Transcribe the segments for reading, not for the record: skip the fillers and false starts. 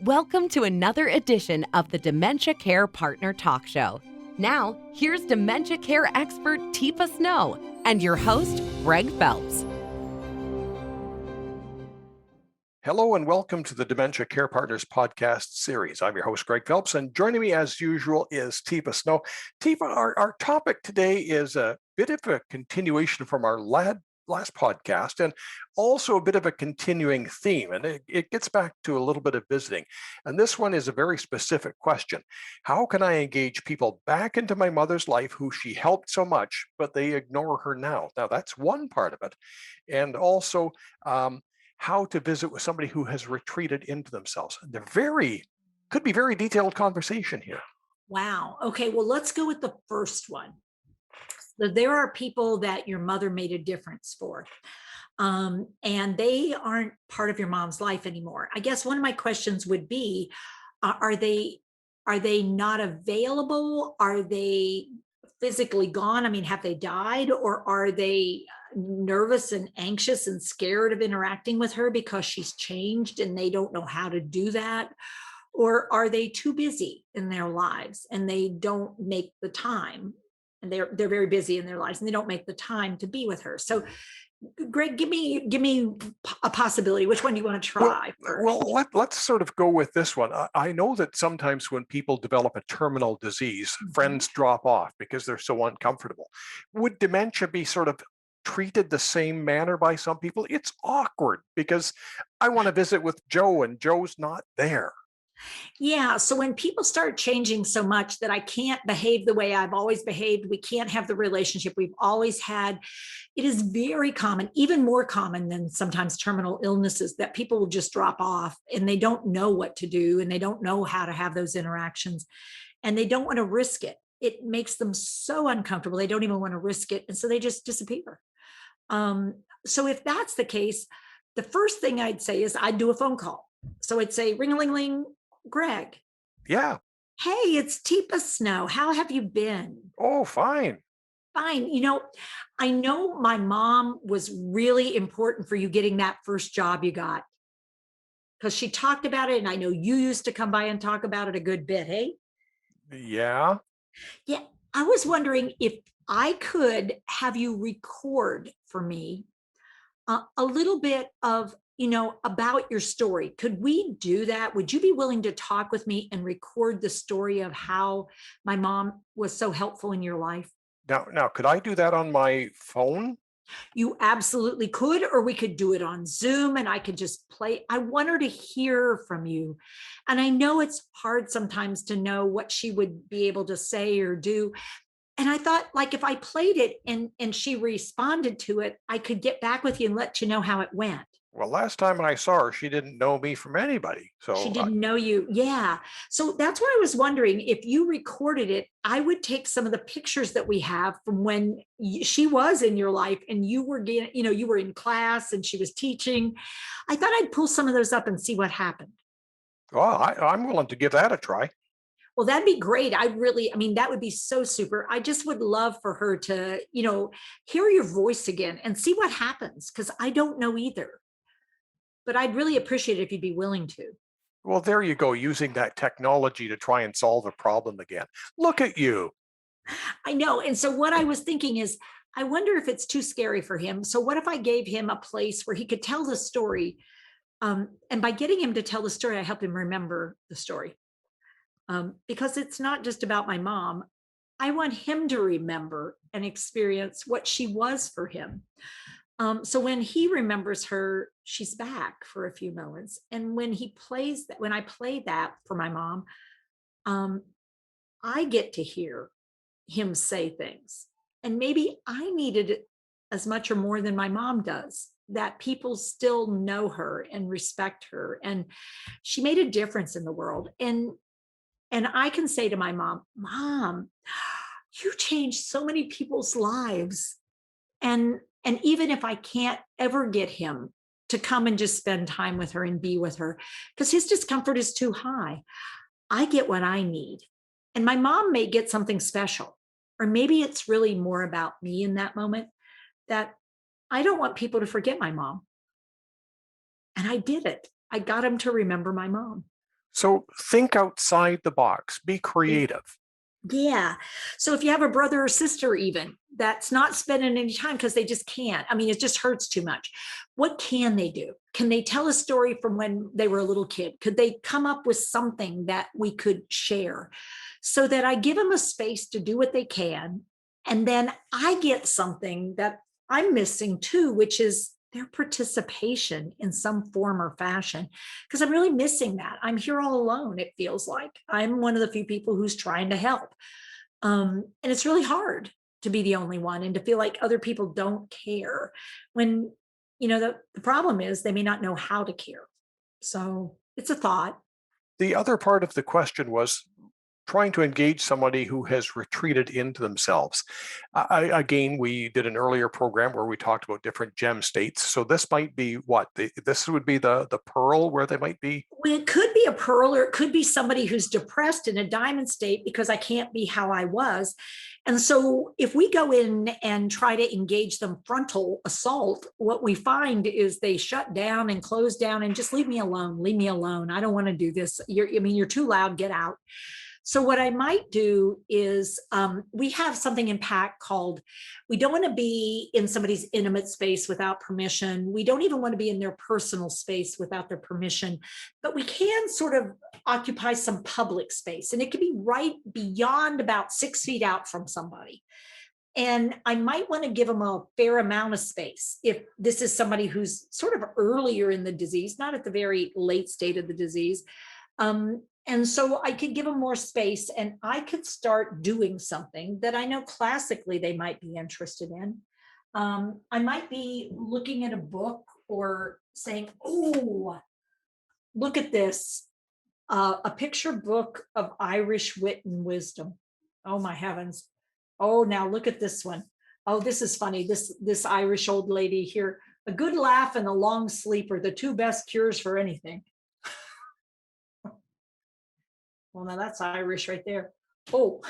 Welcome to another edition of the Dementia Care Partner Talk Show. Now, here's dementia care expert Teepa and your host, Greg Phelps. Hello and welcome to the Dementia Care Partners podcast series. I'm your host, Greg Phelps, and joining me as usual is Teepa Snow. Teepa, our topic today is a bit of a continuation from our last podcast and also a bit of a continuing theme, and it gets back to a little bit of visiting. And this one is a very specific question. How can I engage people back into my mother's life who she helped so much, but they ignore her now? Now, that's one part of it. And also, how to visit with somebody who has retreated into themselves. Could be very detailed conversation here. Wow. Okay. Well, let's go with the first one. So there are people that your mother made a difference for, and they aren't part of your mom's life anymore. I guess one of my questions would be, are they not available? Are they physically gone? I mean, have they died, or are they nervous and anxious and scared of interacting with her because she's changed and they don't know how to do that? Or are they too busy in their lives and they don't make the time, and they're very busy in their lives and they don't make the time to be with her? So Greg, give me a possibility. Which one do you want to try first? Well, let's sort of go with this one. I know that sometimes when people develop a terminal disease, friends drop off because they're so uncomfortable. Would dementia be sort of treated the same manner by some people? It's awkward because I want to visit with Joe and Joe's not there. Yeah. So when people start changing so much that I can't behave the way I've always behaved, we can't have the relationship we've always had. It is very common, even more common than sometimes terminal illnesses, that people will just drop off and they don't know what to do and they don't know how to have those interactions and they don't want to risk it. It makes them so uncomfortable. They don't even want to risk it. And so they just disappear. So if that's the case, the first thing I'd say is I'd do a phone call. So I'd say, ring-a-ling-ling, Greg. Yeah. Hey, it's Teepa Snow. How have you been? Oh, fine. Fine. I know my mom was really important for you getting that first job you got, because she talked about it. And I know you used to come by and talk about it a good bit. Hey? Yeah. Yeah. I was wondering if I could have you record for me a little bit of, about your story. Could we do that? Would you be willing to talk with me and record the story of how my mom was so helpful in your life? Now, could I do that on my phone? You absolutely could, or we could do it on Zoom and I could just play. I want her to hear from you. And I know it's hard sometimes to know what she would be able to say or do. And I thought, like, if I played it and she responded to it, I could get back with you and let you know how it went. Well, last time I saw her, she didn't know me from anybody. She So, didn't know you. Yeah. So that's what I was wondering. If you recorded it, I would take some of the pictures that we have from when she was in your life and you were getting, you were in class and she was teaching. I thought I'd pull some of those up and see what happened. well, I'm willing to give that a try. Well, that'd be great. That would be so super. I just would love for her to, hear your voice again and see what happens, because I don't know either. But I'd really appreciate it if you'd be willing to. Well, there you go, using that technology to try and solve a problem again. Look at you. I know. And so what I was thinking is, I wonder if it's too scary for him. So what if I gave him a place where he could tell the story? And by getting him to tell the story, I help him remember the story. Because it's not just about my mom. I want him to remember and experience what she was for him. So when he remembers her, she's back for a few moments. And when I play that for my mom, I get to hear him say things. And maybe I needed it as much or more than my mom does, that people still know her and respect her. And she made a difference in the world. And I can say to my Mom, you changed so many people's lives. And even if I can't ever get him to come and just spend time with her and be with her, because his discomfort is too high, I get what I need. And my mom may get something special, or maybe it's really more about me in that moment, that I don't want people to forget my mom. And I did it. I got him to remember my mom. So think outside the box, be creative. Yeah. So if you have a brother or sister, even that's not spending any time because they just can't, I mean, it just hurts too much. What can they do? Can they tell a story from when they were a little kid? Could they come up with something that we could share so that I give them a space to do what they can? And then I get something that I'm missing too, which is their participation in some form or fashion, because I'm really missing that. I'm here all alone. It feels like I'm one of the few people who's trying to help. And it's really hard to be the only one and to feel like other people don't care when, the problem is they may not know how to care. So it's a thought. The other part of the question was trying to engage somebody who has retreated into themselves. Again, we did an earlier program where we talked about different gem states. So this might be what? This would be the pearl where they might be? Well, it could be a pearl, or it could be somebody who's depressed in a diamond state because I can't be how I was. And so if we go in and try to engage them frontal assault, what we find is they shut down and close down and just leave me alone. Leave me alone. I don't want to do this. You're too loud. Get out. So what I might do is we have something in PAC called, we don't want to be in somebody's intimate space without permission. We don't even want to be in their personal space without their permission, but we can sort of occupy some public space, and it can be right beyond about 6 feet out from somebody. And I might want to give them a fair amount of space if this is somebody who's sort of earlier in the disease, not at the very late state of the disease. And so I could give them more space, and I could start doing something that I know classically they might be interested in. I might be looking at a book or saying, oh, look at this, a picture book of Irish wit and wisdom. Oh my heavens. Oh, now look at this one. Oh, this is funny. This Irish old lady here, a good laugh and a long sleep are the two best cures for anything. Well, now that's Irish right there. Oh,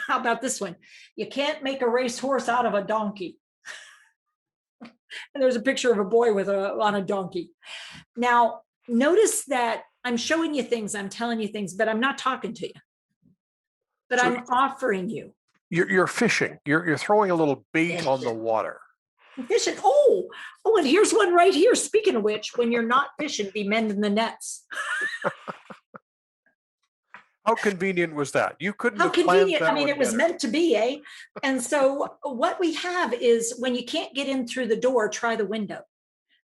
how about this one? You can't make a racehorse out of a donkey. And there's a picture of a boy on a donkey. Now, notice that I'm showing you things, I'm telling you things, but I'm not talking to you. But I'm offering you. You're fishing. You're throwing a little bait on the water. Fishing. Oh, and here's one right here. Speaking of which, when you're not fishing, be mending the nets. How convenient was that? You couldn't How have convenient. planned I mean, that it was better. meant to be, eh? And so what we have is when you can't get in through the door, try the window.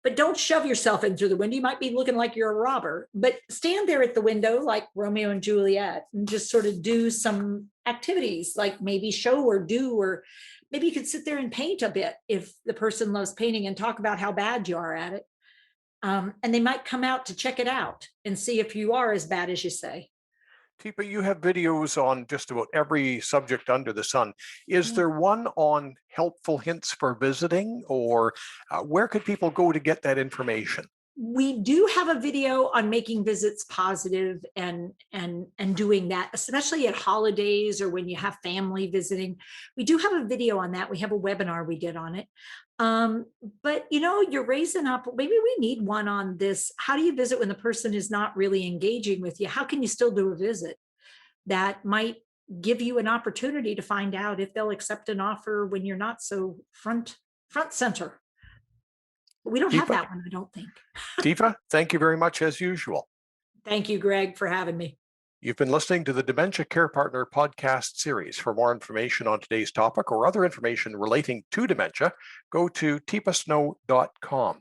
But don't shove yourself in through the window. You might be looking like you're a robber, but stand there at the window like Romeo and Juliet and just sort of do some activities, like maybe show or do, or maybe you could sit there and paint a bit if the person loves painting, and talk about how bad you are at it. And they might come out to check it out and see if you are as bad as you say. Teepa, you have videos on just about every subject under the sun. Is there one on helpful hints for visiting, or where could people go to get that information? We do have a video on making visits positive and doing that, especially at holidays or when you have family visiting. We do have a video on that. We have a webinar we did on it. But you're raising up, maybe we need one on this. How do you visit when the person is not really engaging with you? How can you still do a visit that might give you an opportunity to find out if they'll accept an offer when you're not so front center? We don't have that one, I don't think. Teepa, thank you very much as usual. Thank you, Greg, for having me. You've been listening to the Dementia Care Partner podcast series. For more information on today's topic or other information relating to dementia, go to teepasnow.com.